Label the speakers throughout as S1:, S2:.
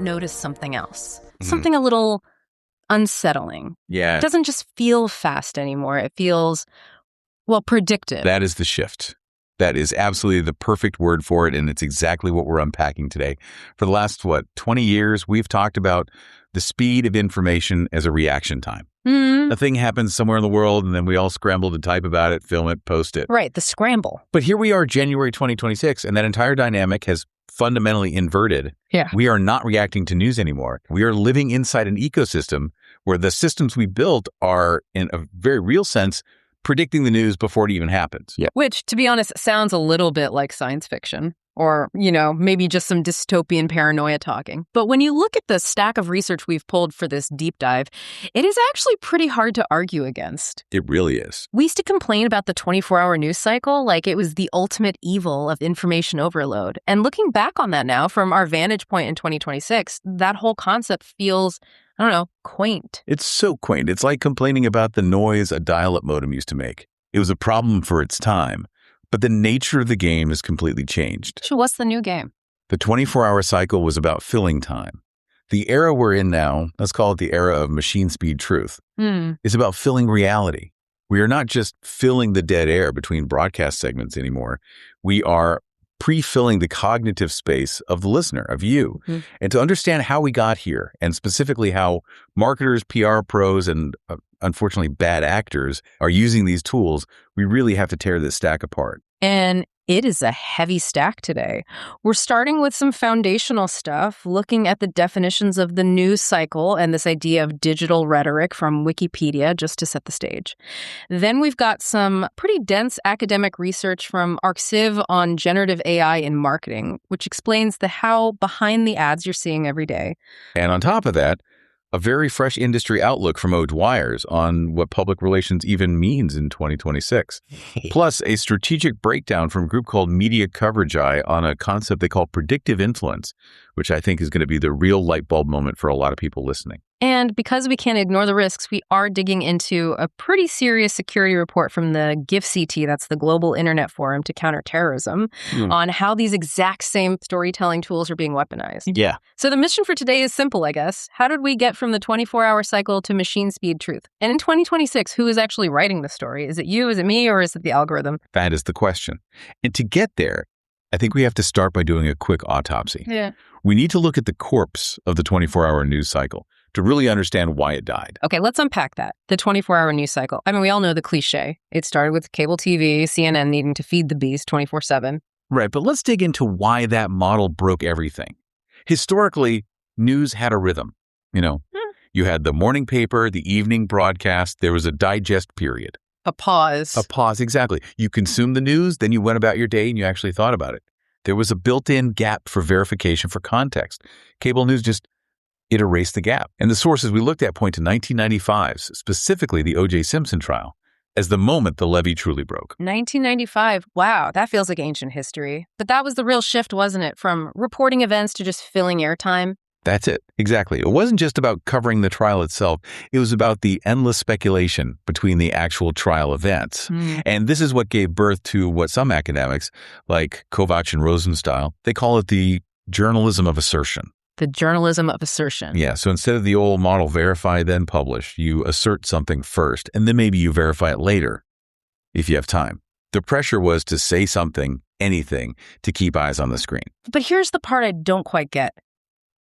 S1: notice something else, something a little unsettling.
S2: Yeah.
S1: It doesn't just feel fast anymore. It feels, well, predictive.
S2: That is the shift. That is absolutely the perfect word for it, and it's exactly what we're unpacking today. For the last, 20 years, we've talked about the speed of information as a reaction time. A thing happens somewhere in the world, and then we all scramble to type about it, film it, post it.
S1: Right, the scramble.
S2: But here we are, January 2026, and that entire dynamic has fundamentally inverted.
S1: Yeah.
S2: We are not reacting to news anymore. We are living inside an ecosystem where the systems we built are, in a very real sense, predicting the news before it even happens.
S1: Yeah. Which, to be honest, sounds a little bit like science fiction or, maybe just some dystopian paranoia talking. But when you look at the stack of research we've pulled for this deep dive, it is actually pretty hard to argue against.
S2: It really is.
S1: We used to complain about the 24-hour news cycle like it was the ultimate evil of information overload. And looking back on that now from our vantage point in 2026, that whole concept feels, quaint.
S2: It's so quaint. It's like complaining about the noise a dial-up modem used to make. It was a problem for its time, but the nature of the game has completely changed.
S1: So what's the new game?
S2: The 24-hour cycle was about filling time. The era we're in now, let's call it the era of machine speed truth, is about filling reality. We are not just filling the dead air between broadcast segments anymore. We are pre-filling the cognitive space of the listener, of you. And to understand how we got here, and specifically how marketers, PR pros, and unfortunately bad actors are using these tools, we really have to tear this stack apart.
S1: And it is a heavy stack today. We're starting with some foundational stuff, looking at the definitions of the news cycle and this idea of digital rhetoric from Wikipedia, just to set the stage. Then we've got some pretty dense academic research from ArcCiv on generative AI in marketing, which explains the how behind the ads you're seeing every day.
S2: And on top of that, a very fresh industry outlook from O'Dwyer's on what public relations even means in 2026. Plus, a strategic breakdown from a group called Media Coverage Eye on a concept they call predictive influence, which I think is going to be the real light bulb moment for a lot of people listening.
S1: And because we can't ignore the risks, we are digging into a pretty serious security report from the GIFCT, that's the Global Internet Forum to Counter Terrorism, on how these exact same storytelling tools are being weaponized.
S2: Yeah.
S1: So the mission for today is simple, I guess. How did we get from the 24-hour cycle to machine speed truth? And in 2026, who is actually writing the story? Is it you, is it me, or is it the algorithm?
S2: That is the question. And to get there, I think we have to start by doing a quick autopsy.
S1: Yeah.
S2: We need to look at the corpse of the 24-hour news cycle to really understand why it died.
S1: Okay, let's unpack that. The 24-hour news cycle. I mean, we all know the cliche. It started with cable TV, CNN needing to feed the beast 24/7.
S2: Right, but let's dig into why that model broke everything. Historically, news had a rhythm. You had the morning paper, the evening broadcast, there was a digest period.
S1: A pause.
S2: A pause, exactly. You consumed the news, then you went about your day and you actually thought about it. There was a built-in gap for verification for context. Cable news it erased the gap. And the sources we looked at point to 1995, specifically the O.J. Simpson trial, as the moment the levee truly broke.
S1: 1995. Wow, that feels like ancient history. But that was the real shift, wasn't it? From reporting events to just filling airtime.
S2: That's it. Exactly. It wasn't just about covering the trial itself. It was about the endless speculation between the actual trial events. And this is what gave birth to what some academics, like Kovacs and Rosenstyle, they call it the journalism of assertion.
S1: The journalism of assertion.
S2: Yeah. So instead of the old model, verify, then publish, you assert something first, and then maybe you verify it later if you have time. The pressure was to say something, anything, to keep eyes on the screen.
S1: But here's the part I don't quite get.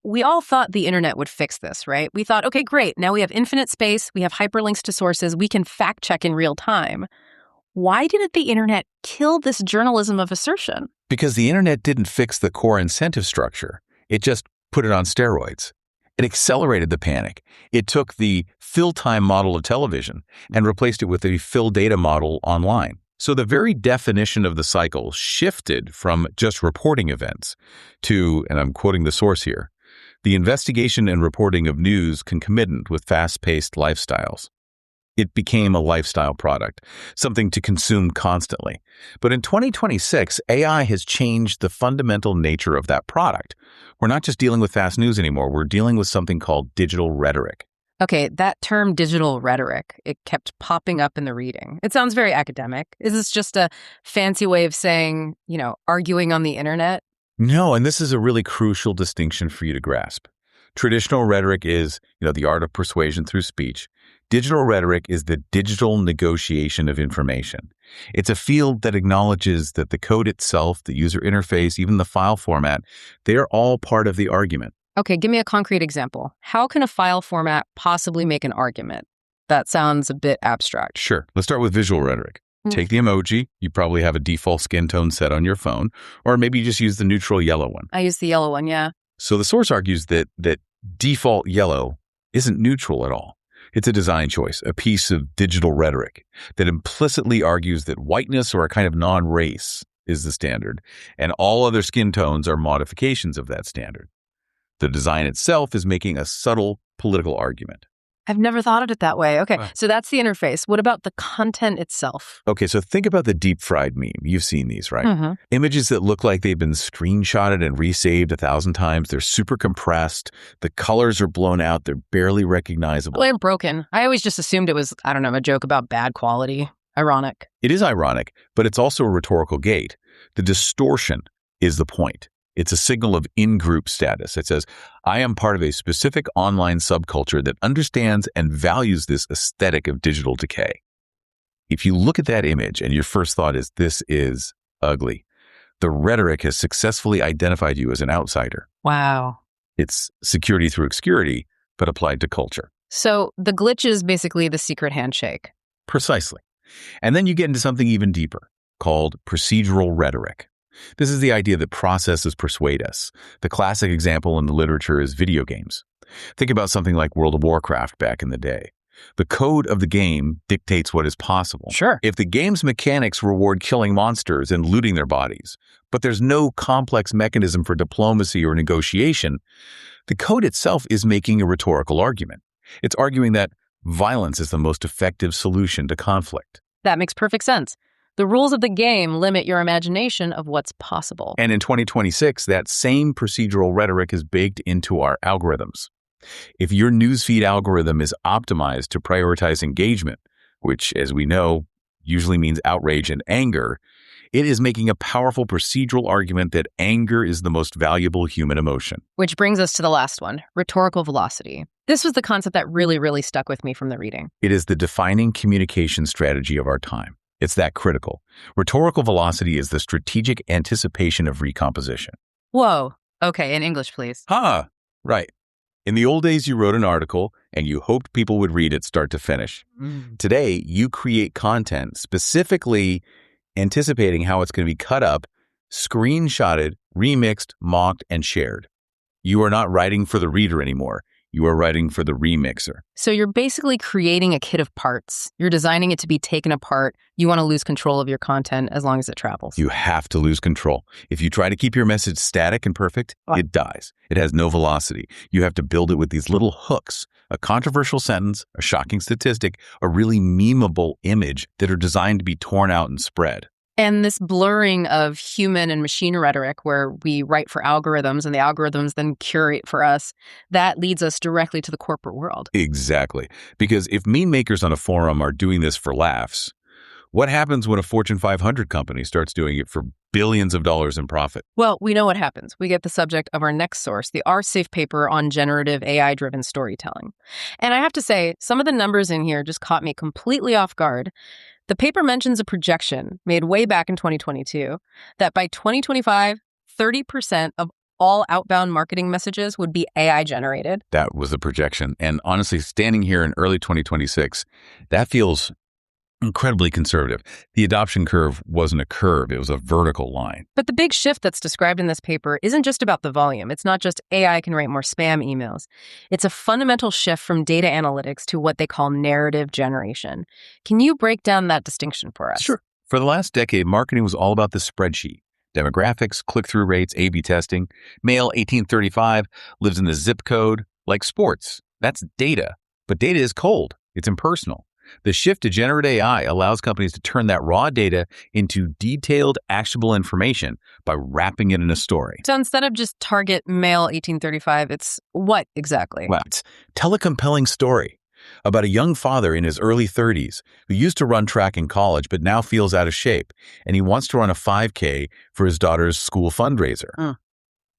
S1: We all thought the internet would fix this, right? We thought, okay, great. Now we have infinite space. We have hyperlinks to sources. We can fact check in real time. Why didn't the internet kill this journalism of assertion?
S2: Because the internet didn't fix the core incentive structure. It just put it on steroids. It accelerated the panic. It took the fill time model of television and replaced it with a fill data model online. So the very definition of the cycle shifted from just reporting events to, and I'm quoting the source here, the investigation and reporting of news concomitant with fast-paced lifestyles. It became a lifestyle product, something to consume constantly. But in 2026, AI has changed the fundamental nature of that product. We're not just dealing with fast news anymore. We're dealing with something called digital rhetoric.
S1: Okay, that term digital rhetoric, it kept popping up in the reading. It sounds very academic. Is this just a fancy way of saying, arguing on the internet?
S2: No, and this is a really crucial distinction for you to grasp. Traditional rhetoric is, the art of persuasion through speech. Digital rhetoric is the digital negotiation of information. It's a field that acknowledges that the code itself, the user interface, even the file format, they are all part of the argument.
S1: Okay, give me a concrete example. How can a file format possibly make an argument? That sounds a bit abstract.
S2: Sure. Let's start with visual rhetoric. Take the emoji. You probably have a default skin tone set on your phone, or maybe you just use the neutral yellow one.
S1: I use the yellow one, yeah.
S2: So the source argues that default yellow isn't neutral at all. It's a design choice, a piece of digital rhetoric that implicitly argues that whiteness or a kind of non-race is the standard, and all other skin tones are modifications of that standard. The design itself is making a subtle political argument.
S1: I've never thought of it that way. Okay, so that's the interface. What about the content itself?
S2: Okay, so think about the deep fried meme. You've seen these, right?
S1: Mm-hmm.
S2: Images that look like they've been screenshotted and resaved 1,000 times. They're super compressed. The colors are blown out. They're barely recognizable.
S1: Well, I'm broken. I always just assumed it was, a joke about bad quality. Ironic.
S2: It is ironic, but it's also a rhetorical gate. The distortion is the point. It's a signal of in-group status. It says, I am part of a specific online subculture that understands and values this aesthetic of digital decay. If you look at that image and your first thought is, this is ugly, the rhetoric has successfully identified you as an outsider.
S1: Wow.
S2: It's security through obscurity, but applied to culture.
S1: So the glitch is basically the secret handshake.
S2: Precisely. And then you get into something even deeper called procedural rhetoric. This is the idea that processes persuade us. The classic example in the literature is video games. Think about something like World of Warcraft back in the day. The code of the game dictates what is possible.
S1: Sure.
S2: If the game's mechanics reward killing monsters and looting their bodies, but there's no complex mechanism for diplomacy or negotiation, the code itself is making a rhetorical argument. It's arguing that violence is the most effective solution to conflict.
S1: That makes perfect sense. The rules of the game limit your imagination of what's possible.
S2: And in 2026, that same procedural rhetoric is baked into our algorithms. If your newsfeed algorithm is optimized to prioritize engagement, which, as we know, usually means outrage and anger, it is making a powerful procedural argument that anger is the most valuable human emotion.
S1: Which brings us to the last one, rhetorical velocity. This was the concept that really stuck with me from the reading.
S2: It is the defining communication strategy of our time. It's that critical. Rhetorical velocity is the strategic anticipation of recomposition.
S1: Whoa. Okay, in English, please.
S2: Right. In the old days, you wrote an article and you hoped people would read it start to finish. Today, you create content specifically anticipating how it's going to be cut up, screenshotted, remixed, mocked, and shared. You are not writing for the reader anymore. You are writing for the remixer.
S1: So you're basically creating a kit of parts. You're designing it to be taken apart. You want to lose control of your content as long as it travels.
S2: You have to lose control. If you try to keep your message static and perfect, it dies. It has no velocity. You have to build it with these little hooks, a controversial sentence, a shocking statistic, a really memeable image that are designed to be torn out and spread.
S1: And this blurring of human and machine rhetoric where we write for algorithms and the algorithms then curate for us, that leads us directly to the corporate world.
S2: Exactly. Because if meme makers on a forum are doing this for laughs, what happens when a Fortune 500 company starts doing it for billions of dollars in profit?
S1: Well, we know what happens. We get the subject of our next source, the R-Safe paper on generative AI-driven storytelling. And I have to say, some of the numbers in here just caught me completely off guard. The paper mentions a projection made way back in 2022 that by 2025, 30% of all outbound marketing messages would be AI generated.
S2: That was the projection. And honestly, standing here in early 2026, that feels incredibly conservative. The adoption curve wasn't a curve, it was a vertical line.
S1: But the big shift that's described in this paper isn't just about the volume. It's not just AI can write more spam emails. It's a fundamental shift from data analytics to what they call narrative generation. Can you break down that distinction for us?
S2: Sure. For the last decade, marketing was all about the spreadsheet. Demographics, click-through rates, A/B testing. Male 1835 lives in the zip code, like sports. That's data. But data is cold. It's impersonal. The shift to generative AI allows companies to turn that raw data into detailed, actionable information by wrapping it in a story.
S1: So instead of just target male 1835, it's what exactly?
S2: Well, tell a compelling story about a young father in his early 30s who used to run track in college but now feels out of shape, and he wants to run a 5K for his daughter's school fundraiser.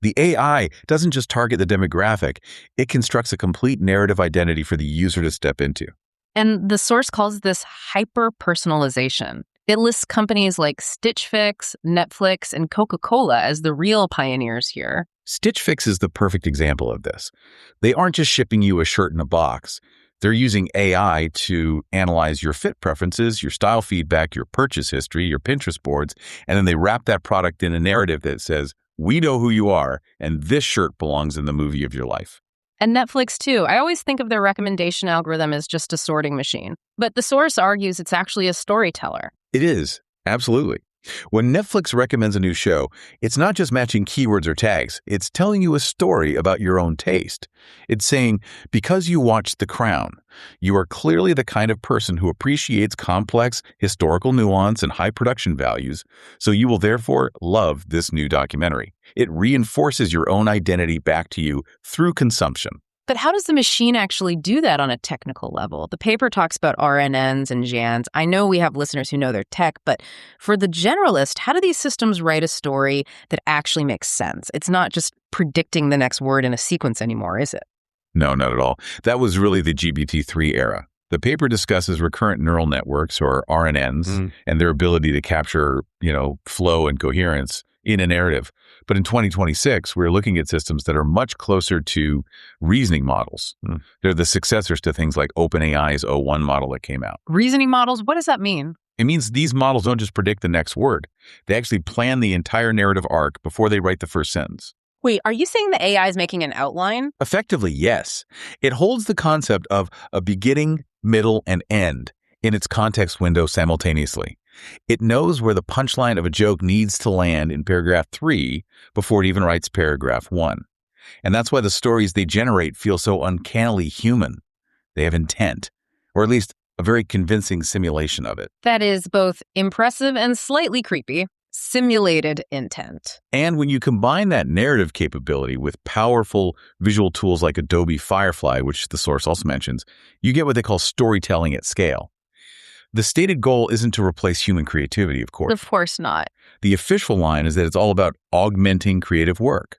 S2: The AI doesn't just target the demographic, it constructs a complete narrative identity for the user to step into.
S1: And the source calls this hyper-personalization. It lists companies like Stitch Fix, Netflix, and Coca-Cola as the real pioneers here.
S2: Stitch Fix is the perfect example of this. They aren't just shipping you a shirt in a box. They're using AI to analyze your fit preferences, your style feedback, your purchase history, your Pinterest boards, and then they wrap that product in a narrative that says, we know who you are, and this shirt belongs in the movie of your life.
S1: And Netflix, too. I always think of their recommendation algorithm as just a sorting machine. But the source argues it's actually a storyteller.
S2: It is, absolutely. When Netflix recommends a new show, it's not just matching keywords or tags. It's telling you a story about your own taste. It's saying, because you watched The Crown, you are clearly the kind of person who appreciates complex historical nuance and high production values, so you will therefore love this new documentary. It reinforces your own identity back to you through consumption.
S1: But how does the machine actually do that on a technical level? The paper talks about RNNs and JANs. I know we have listeners who know their tech, but for the generalist, how do these systems write a story that actually makes sense? It's not just predicting the next word in a sequence anymore, is it?
S2: No, not at all. That was really the GPT-3 era. The paper discusses recurrent neural networks, or RNNs, and their ability to capture, flow and coherence in a narrative. But in 2026, we're looking at systems that are much closer to reasoning models. They're the successors to things like OpenAI's O1 model that came out.
S1: Reasoning models, what does that mean?
S2: It means these models don't just predict the next word. They actually plan the entire narrative arc before they write the first sentence.
S1: Wait, are you saying the AI is making an outline?
S2: Effectively, yes. It holds the concept of a beginning, middle, and end in its context window simultaneously. It knows where the punchline of a joke needs to land in paragraph 3 before it even writes paragraph 1. And that's why the stories they generate feel so uncannily human. They have intent, or at least a very convincing simulation of it.
S1: That is both impressive and slightly creepy. Simulated intent.
S2: And when you combine that narrative capability with powerful visual tools like Adobe Firefly, which the source also mentions, you get what they call storytelling at scale. The stated goal isn't to replace human creativity, of course.
S1: Of course not.
S2: The official line is that it's all about augmenting creative work.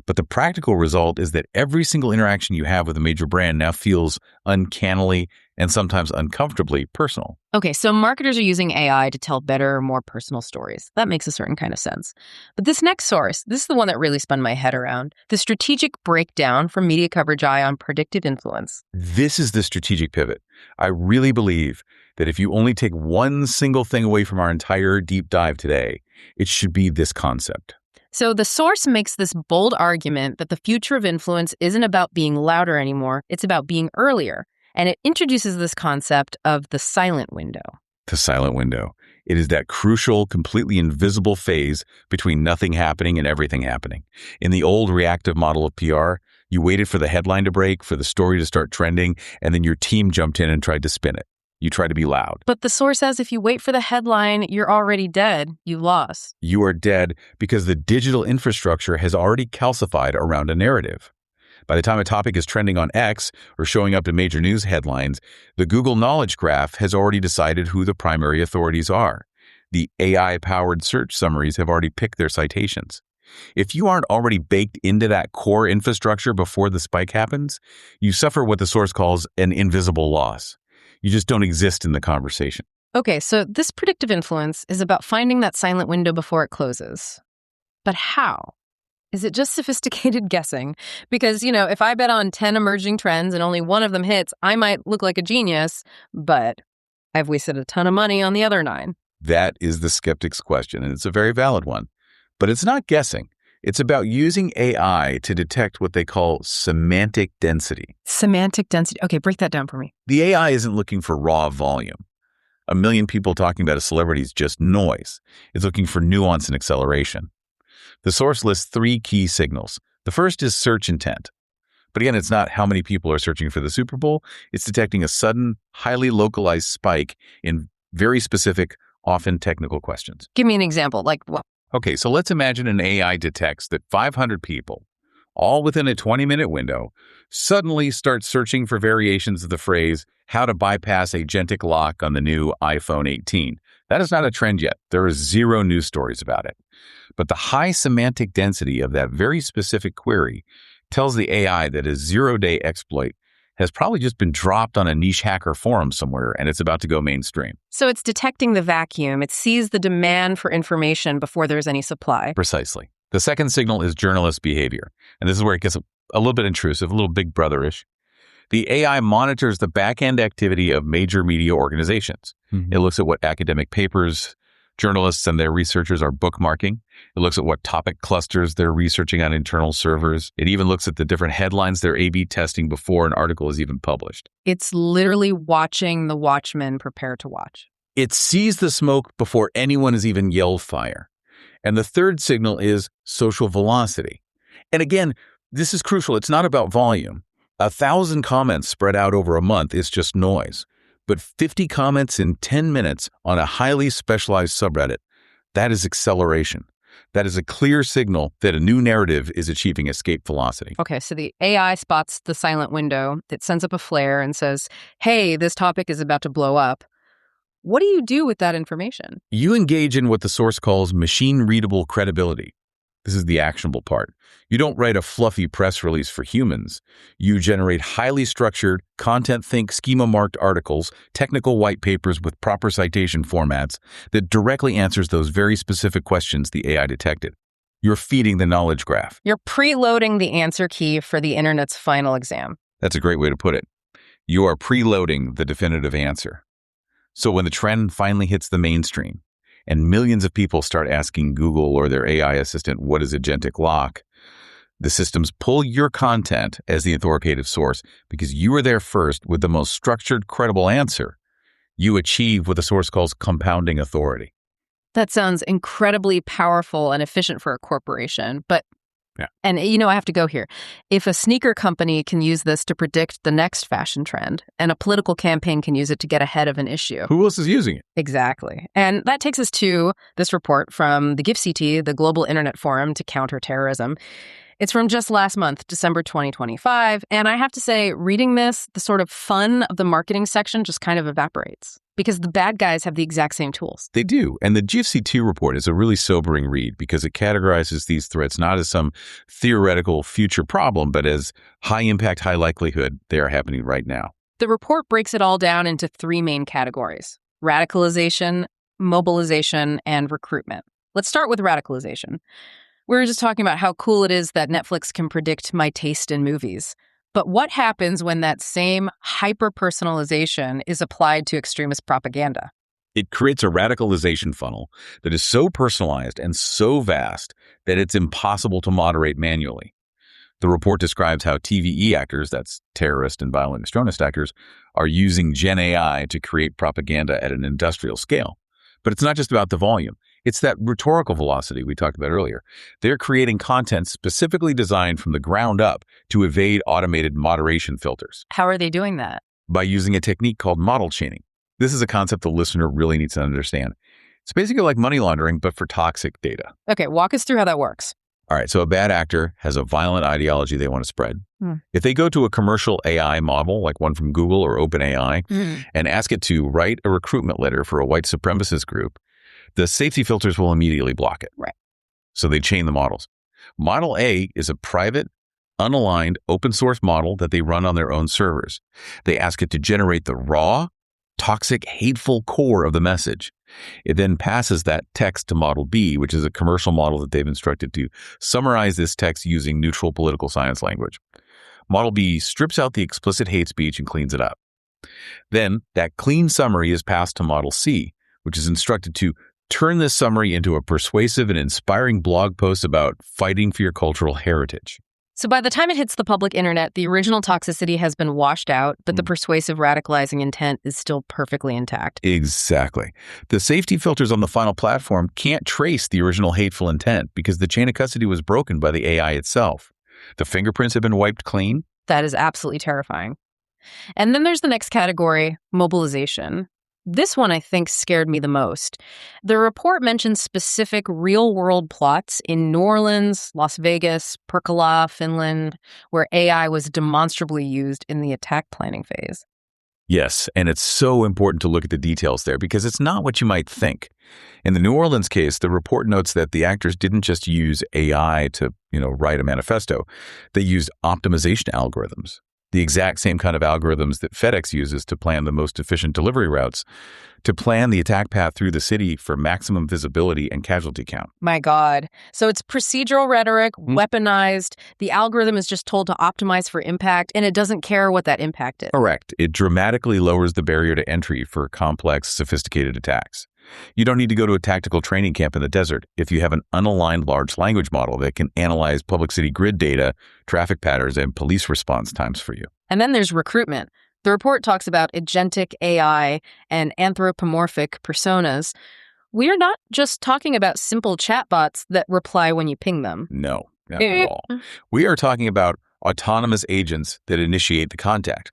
S2: But the practical result is that every single interaction you have with a major brand now feels uncannily and sometimes uncomfortably personal.
S1: Okay, so marketers are using AI to tell better, more personal stories. That makes a certain kind of sense. But this next source, this is the one that really spun my head around. The strategic breakdown from Media Coverage Eye on predictive influence.
S2: This is the strategic pivot. I really believe that if you only take one single thing away from our entire deep dive today, it should be this concept.
S1: So the source makes this bold argument that the future of influence isn't about being louder anymore, it's about being earlier. And it introduces this concept of the silent window.
S2: The silent window. It is that crucial, completely invisible phase between nothing happening and everything happening. In the old reactive model of PR, you waited for the headline to break, for the story to start trending, and then your team jumped in and tried to spin it. You try to be loud.
S1: But the source says if you wait for the headline, you're already dead. You lost.
S2: You are dead because the digital infrastructure has already calcified around a narrative. By the time a topic is trending on X or showing up in major news headlines, the Google Knowledge Graph has already decided who the primary authorities are. The AI-powered search summaries have already picked their citations. If you aren't already baked into that core infrastructure before the spike happens, you suffer what the source calls an invisible loss. You just don't exist in the conversation.
S1: Okay, so this predictive influence is about finding that silent window before it closes. But how? Is it just sophisticated guessing? Because, if I bet on 10 emerging trends and only one of them hits, I might look like a genius, but I've wasted a ton of money on the other 9.
S2: That is the skeptic's question, and it's a very valid one. But it's not guessing. It's about using AI to detect what they call semantic density.
S1: Semantic density. Okay, break that down for me.
S2: The AI isn't looking for raw volume. 1 million people talking about a celebrity is just noise. It's looking for nuance and acceleration. The source lists 3 key signals. The first is search intent. But again, it's not how many people are searching for the Super Bowl. It's detecting a sudden, highly localized spike in very specific, often technical questions.
S1: Give me an example. Like what?
S2: Okay, so let's imagine an AI detects that 500 people, all within a 20-minute window, suddenly start searching for variations of the phrase, how to bypass agentic lock on the new iPhone 18. That is not a trend yet. There are 0 news stories about it. But the high semantic density of that very specific query tells the AI that a zero-day exploit has probably just been dropped on a niche hacker forum somewhere and it's about to go mainstream.
S1: So it's detecting the vacuum. It sees the demand for information before there's any supply.
S2: Precisely. The second signal is journalist behavior. And this is where it gets a little bit intrusive, a little big brotherish. The AI monitors the back-end activity of major media organizations. It looks at what academic papers journalists and their researchers are bookmarking. It looks at what topic clusters they're researching on internal servers. It even looks at the different headlines they're A/B testing before an article is even published.
S1: It's literally watching the watchmen prepare to watch.
S2: It sees the smoke before anyone has even yelled fire. And the third signal is social velocity. And again, this is crucial. It's not about volume. 1,000 comments spread out over a month is just noise. But 50 comments in 10 minutes on a highly specialized subreddit, that is acceleration. That is a clear signal that a new narrative is achieving escape velocity.
S1: Okay, so the AI spots the silent window. It sends up a flare and says, hey, this topic is about to blow up. What do you do with that information?
S2: You engage in what the source calls machine-readable credibility. This is the actionable part. You don't write a fluffy press release for humans. You generate highly structured, content-think, schema-marked articles, technical white papers with proper citation formats that directly answers those very specific questions the AI detected. You're feeding the knowledge graph.
S1: You're preloading the answer key for the internet's final exam.
S2: That's a great way to put it. You are preloading the definitive answer. So when the trend finally hits the mainstream, and millions of people start asking Google or their AI assistant, what is agentic lock? The systems pull your content as the authoritative source because you were there first with the most structured, credible answer. You achieve what the source calls compounding authority.
S1: That sounds incredibly powerful and efficient for a corporation, but And, I have to go here. If a sneaker company can use this to predict the next fashion trend, and a political campaign can use it to get ahead of an issue.
S2: Who else is using it?
S1: Exactly. And that takes us to this report from the GIFCT, the Global Internet Forum to Counter Terrorism. It's from just last month, December 2025. And I have to say, reading this, the sort of fun of the marketing section just kind of evaporates. Because the bad guys have the exact same tools.
S2: They do. And the GFC2 report is a really sobering read because it categorizes these threats not as some theoretical future problem, but as high impact, high likelihood they are happening right now.
S1: The report breaks it all down into three main categories: radicalization, mobilization, and recruitment. Let's start with radicalization. We were just talking about how cool it is that Netflix can predict my taste in movies. But what happens when that same hyper-personalization is applied to extremist propaganda?
S2: It creates a radicalization funnel that is so personalized and so vast that it's impossible to moderate manually. The report describes how TVE actors, that's terrorist and violent extremist actors, are using Gen AI to create propaganda at an industrial scale. But it's not just about the volume. It's that rhetorical velocity we talked about earlier. They're creating content specifically designed from the ground up to evade automated moderation filters.
S1: How are they doing that?
S2: By using a technique called model chaining. This is a concept the listener really needs to understand. It's basically like money laundering, but for toxic data.
S1: Okay, walk us through how that works.
S2: All right, so a bad actor has a violent ideology they want to spread. If they go to a commercial AI model, like one from Google or OpenAI, and ask it to write a recruitment letter for a white supremacist group, the safety filters will immediately block it.
S1: Right.
S2: So they chain the models. Model A is a private, unaligned, open source model that they run on their own servers. They ask it to generate the raw, toxic, hateful core of the message. It then passes that text to Model B, which is a commercial model that they've instructed to summarize this text using neutral political science language. Model B strips out the explicit hate speech and cleans it up. Then that clean summary is passed to Model C, which is instructed to turn this summary into a persuasive and inspiring blog post about fighting for your cultural heritage.
S1: So by the time it hits the public internet, the original toxicity has been washed out, but the persuasive radicalizing intent is still perfectly intact.
S2: Exactly. The safety filters on the final platform can't trace the original hateful intent because the chain of custody was broken by the AI itself. The fingerprints have been wiped clean.
S1: That is absolutely terrifying. And then there's the next category, mobilization. This one, I think, scared me the most. The report mentions specific real-world plots in New Orleans, Las Vegas, Pirkala, Finland, where AI was demonstrably used in the attack planning phase.
S2: Yes, and it's so important to look at the details there because it's not what you might think. In the New Orleans case, the report notes that the actors didn't just use AI to, write a manifesto. They used optimization algorithms, the exact same kind of algorithms that FedEx uses to plan the most efficient delivery routes, to plan the attack path through the city for maximum visibility and casualty count.
S1: My God. So it's procedural rhetoric, weaponized. The algorithm is just told to optimize for impact, and it doesn't care what that impact is.
S2: Correct. It dramatically lowers the barrier to entry for complex, sophisticated attacks. You don't need to go to a tactical training camp in the desert if you have an unaligned large language model that can analyze public city grid data, traffic patterns, and police response times for you.
S1: And then there's recruitment. The report talks about agentic AI and anthropomorphic personas. We are not just talking about simple chatbots that reply when you ping them.
S2: No, not at all. We are talking about autonomous agents that initiate the contact.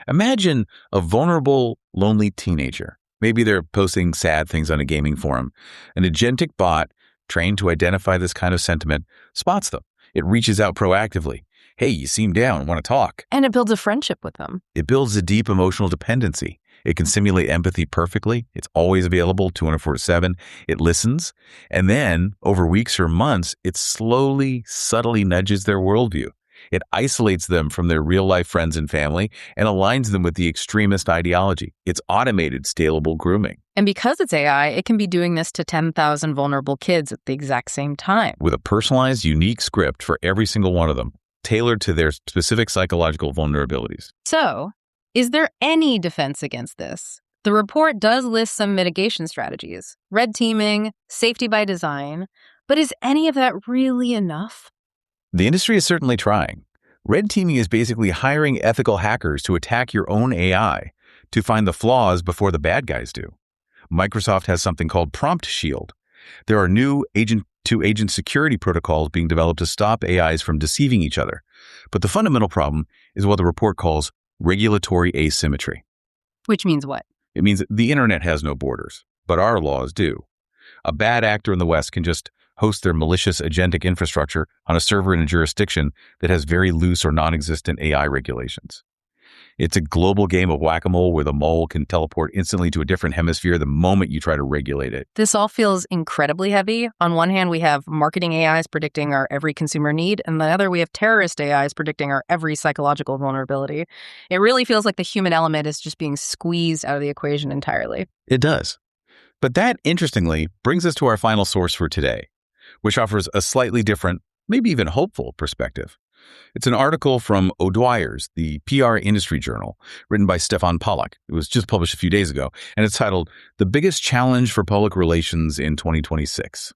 S2: Imagine a vulnerable, lonely teenager. Maybe they're posting sad things on a gaming forum. An agentic bot trained to identify this kind of sentiment spots them. It reaches out proactively. Hey, you seem down, want to talk.
S1: And it builds a friendship with them.
S2: It builds a deep emotional dependency. It can simulate empathy perfectly. It's always available 24/7. It listens. And then, over weeks or months, it slowly, subtly nudges their worldview. It isolates them from their real-life friends and family and aligns them with the extremist ideology. It's automated, scalable grooming.
S1: And because it's AI, it can be doing this to 10,000 vulnerable kids at the exact same time.
S2: With a personalized, unique script for every single one of them, tailored to their specific psychological vulnerabilities.
S1: So, is there any defense against this? The report does list some mitigation strategies, red teaming, safety by design, but is any of that really enough?
S2: The industry is certainly trying. Red teaming is basically hiring ethical hackers to attack your own AI to find the flaws before the bad guys do. Microsoft has something called Prompt Shield. There are new agent-to-agent security protocols being developed to stop AIs from deceiving each other. But the fundamental problem is what the report calls regulatory asymmetry.
S1: Which means what?
S2: It means that the internet has no borders, but our laws do. A bad actor in the West can just host their malicious agentic infrastructure on a server in a jurisdiction that has very loose or non-existent AI regulations. It's a global game of whack-a-mole where the mole can teleport instantly to a different hemisphere the moment you try to regulate it.
S1: This all feels incredibly heavy. On one hand, we have marketing AIs predicting our every consumer need, and the other, we have terrorist AIs predicting our every psychological vulnerability. It really feels like the human element is just being squeezed out of the equation entirely.
S2: It does. But that, interestingly, brings us to our final source for today, which offers a slightly different, maybe even hopeful perspective. It's an article from O'Dwyer's, the PR industry journal, written by Stefan Pollack. It was just published a few days ago, and it's titled, "The Biggest Challenge for Public Relations in 2026."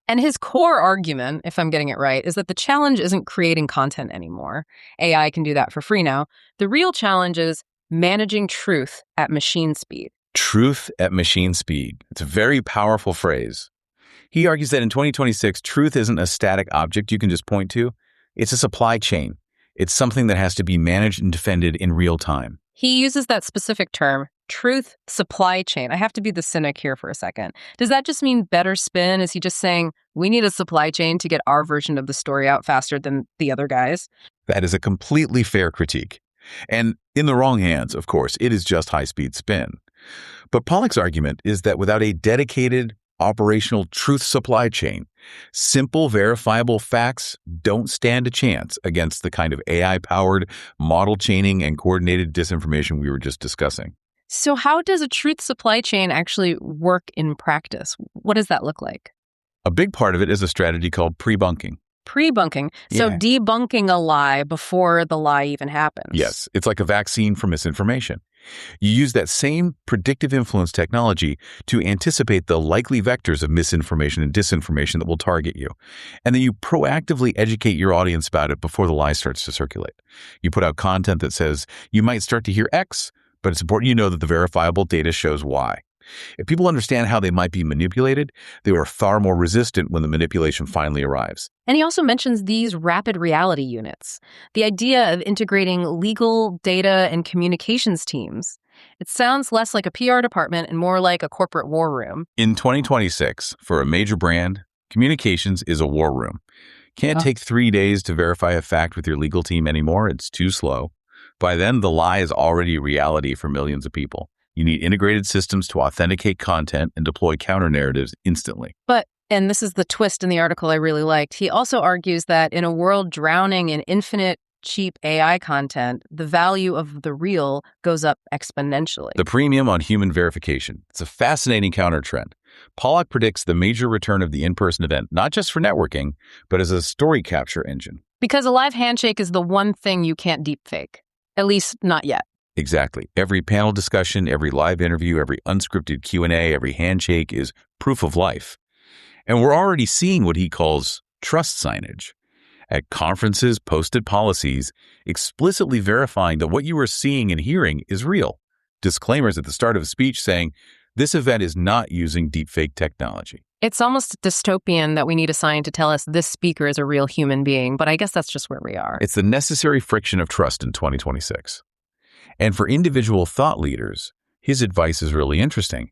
S1: And his core argument, if I'm getting it right, is that the challenge isn't creating content anymore. AI can do that for free now. The real challenge is managing truth at machine speed.
S2: Truth at machine speed. It's a very powerful phrase. He argues that in 2026, truth isn't a static object you can just point to. It's a supply chain. It's something that has to be managed and defended in real time.
S1: He uses that specific term, truth supply chain. I have to be the cynic here for a second. Does that just mean better spin? Is he just saying we need a supply chain to get our version of the story out faster than the other guys?
S2: That is a completely fair critique. And in the wrong hands, of course, it is just high-speed spin. But Pollack's argument is that without a dedicated, operational truth supply chain, simple, verifiable facts don't stand a chance against the kind of AI-powered model chaining and coordinated disinformation we were just discussing.
S1: So how does a truth supply chain actually work in practice? What does that look like?
S2: A big part of it is a strategy called pre-bunking.
S1: Pre-bunking. So debunking a lie before the lie even happens.
S2: Yes, it's like a vaccine for misinformation. You use that same predictive influence technology to anticipate the likely vectors of misinformation and disinformation that will target you. And then you proactively educate your audience about it before the lie starts to circulate. You put out content that says, you might start to hear X, but it's important you know that the verifiable data shows Y. If people understand how they might be manipulated, they are far more resistant when the manipulation finally arrives.
S1: And he also mentions these rapid reality units, the idea of integrating legal, data, and communications teams. It sounds less like a PR department and more like a corporate war room.
S2: In 2026, for a major brand, communications is a war room. Can't take 3 days to verify a fact with your legal team anymore. It's too slow. By then, the lie is already a reality for millions of people. You need integrated systems to authenticate content and deploy counter-narratives instantly.
S1: But, and this is the twist in the article I really liked, he also argues that in a world drowning in infinite, cheap AI content, the value of the real goes up exponentially.
S2: The premium on human verification. It's a fascinating counter-trend. Pollack predicts the major return of the in-person event, not just for networking, but as a story capture engine.
S1: Because a live handshake is the one thing you can't deepfake. At least, not yet.
S2: Exactly. Every panel discussion, every live interview, every unscripted Q&A, every handshake is proof of life. And we're already seeing what he calls trust signage. At conferences, posted policies, explicitly verifying that what you are seeing and hearing is real. Disclaimers at the start of a speech saying, this event is not using deepfake technology.
S1: It's almost dystopian that we need a sign to tell us this speaker is a real human being, but I guess that's just where we are.
S2: It's the necessary friction of trust in 2026. And for individual thought leaders, his advice is really interesting.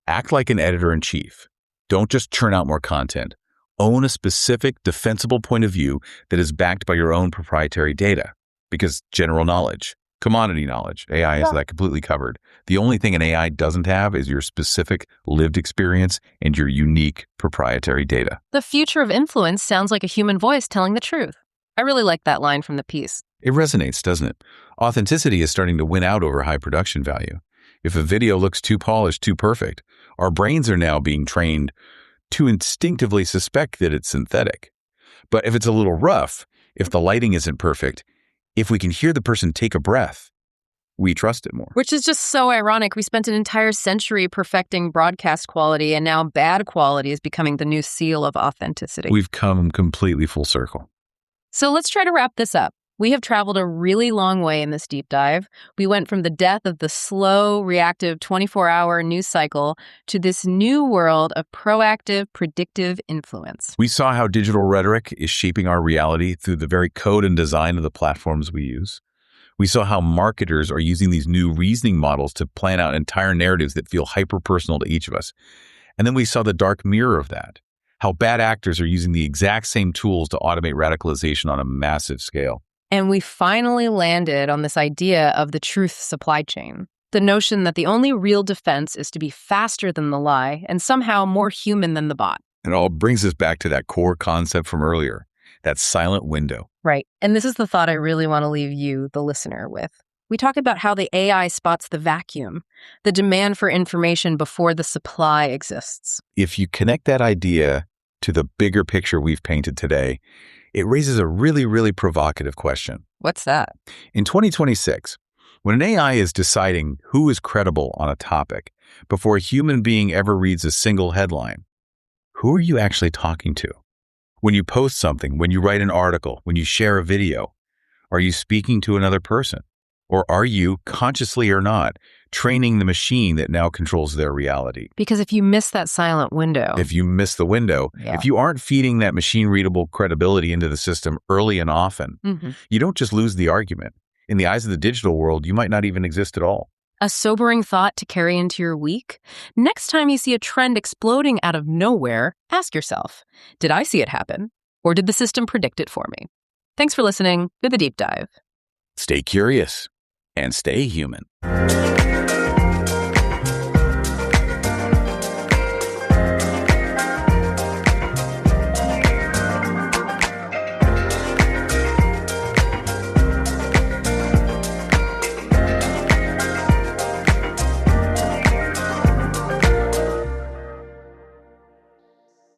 S2: Act like an editor-in-chief. Don't just churn out more content. Own a specific, defensible point of view that is backed by your own proprietary data. Because general knowledge, commodity knowledge, AI has that completely covered. The only thing an AI doesn't have is your specific lived experience and your unique proprietary data.
S1: The future of influence sounds like a human voice telling the truth. I really like that line from the piece.
S2: It resonates, doesn't it? Authenticity is starting to win out over high production value. If a video looks too polished, too perfect, our brains are now being trained to instinctively suspect that it's synthetic. But if it's a little rough, if the lighting isn't perfect, if we can hear the person take a breath, we trust it more.
S1: Which is just so ironic. We spent an entire century perfecting broadcast quality, and now bad quality is becoming the new seal of authenticity.
S2: We've come completely full circle.
S1: So let's try to wrap this up. We have traveled a really long way in this deep dive. We went from the death of the slow, reactive 24-hour news cycle to this new world of proactive, predictive influence.
S2: We saw how digital rhetoric is shaping our reality through the very code and design of the platforms we use. We saw how marketers are using these new reasoning models to plan out entire narratives that feel hyper-personal to each of us. And then we saw the dark mirror of that, how bad actors are using the exact same tools to automate radicalization on a massive scale.
S1: And we finally landed on this idea of the truth supply chain, the notion that the only real defense is to be faster than the lie and somehow more human than the bot.
S2: It all brings us back to that core concept from earlier, that silent window.
S1: Right. And this is the thought I really want to leave you, the listener, with. We talk about how the AI spots the vacuum, the demand for information before the supply exists.
S2: If you connect that idea to the bigger picture we've painted today, it raises a really, really provocative question.
S1: What's that?
S2: In 2026, when an AI is deciding who is credible on a topic before a human being ever reads a single headline, who are you actually talking to? When you post something, when you write an article, when you share a video, are you speaking to another person? Or are you, consciously or not, training the machine that now controls their reality?
S1: Because if you miss that silent window...
S2: If you miss the window, if you aren't feeding that machine-readable credibility into the system early and often, you don't just lose the argument. In the eyes of the digital world, you might not even exist at all.
S1: A sobering thought to carry into your week? Next time you see a trend exploding out of nowhere, ask yourself, did I see it happen? Or did the system predict it for me? Thanks for listening to The Deep Dive.
S2: Stay curious and stay human.